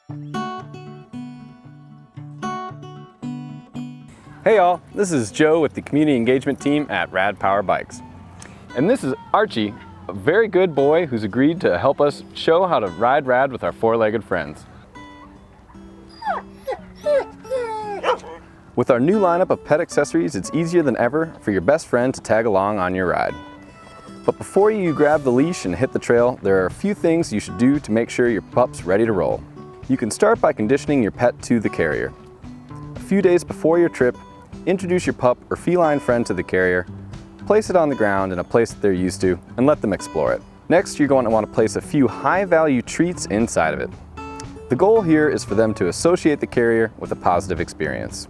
Hey y'all, this is Joe with the community engagement team at Rad Power Bikes. And this is Archie, a very good boy who's agreed to help us show how to ride rad with our four-legged friends. With our new lineup of pet accessories, it's easier than ever for your best friend to tag along on your ride. But before you grab the leash and hit the trail, there are a few things you should do to make sure your pup's ready to roll. You can start by conditioning your pet to the carrier. A few days before your trip, introduce your pup or feline friend to the carrier, place it on the ground in a place that they're used to, and let them explore it. Next, you're going to want to place a few high-value treats inside of it. The goal here is for them to associate the carrier with a positive experience.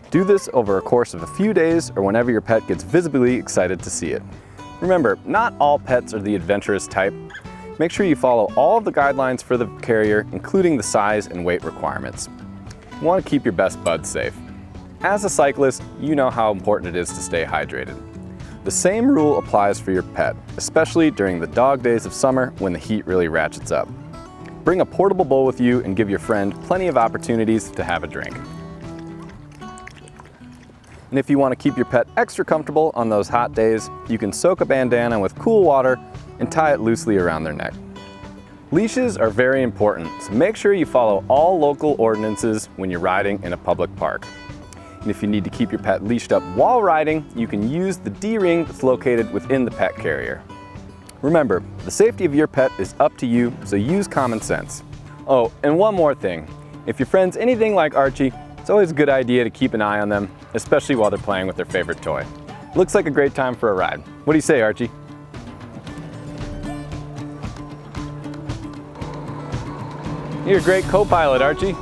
Do this over a course of a few days or whenever your pet gets visibly excited to see it. Remember, not all pets are the adventurous type. Make sure you follow all of the guidelines for the carrier, including the size and weight requirements. You want to keep your best buds safe. As a cyclist, you know how important it is to stay hydrated. The same rule applies for your pet, especially during the dog days of summer when the heat really ratchets up. Bring a portable bowl with you and give your friend plenty of opportunities to have a drink. And if you want to keep your pet extra comfortable on those hot days, you can soak a bandana with cool water and tie it loosely around their neck. Leashes are very important, so make sure you follow all local ordinances when you're riding in a public park. And if you need to keep your pet leashed up while riding, you can use the D-ring that's located within the pet carrier. Remember, the safety of your pet is up to you, so use common sense. Oh, and one more thing. If your friend's anything like Archie, it's always a good idea to keep an eye on them, especially while they're playing with their favorite toy. Looks like a great time for a ride. What do you say, Archie? You're a great co-pilot, Archie.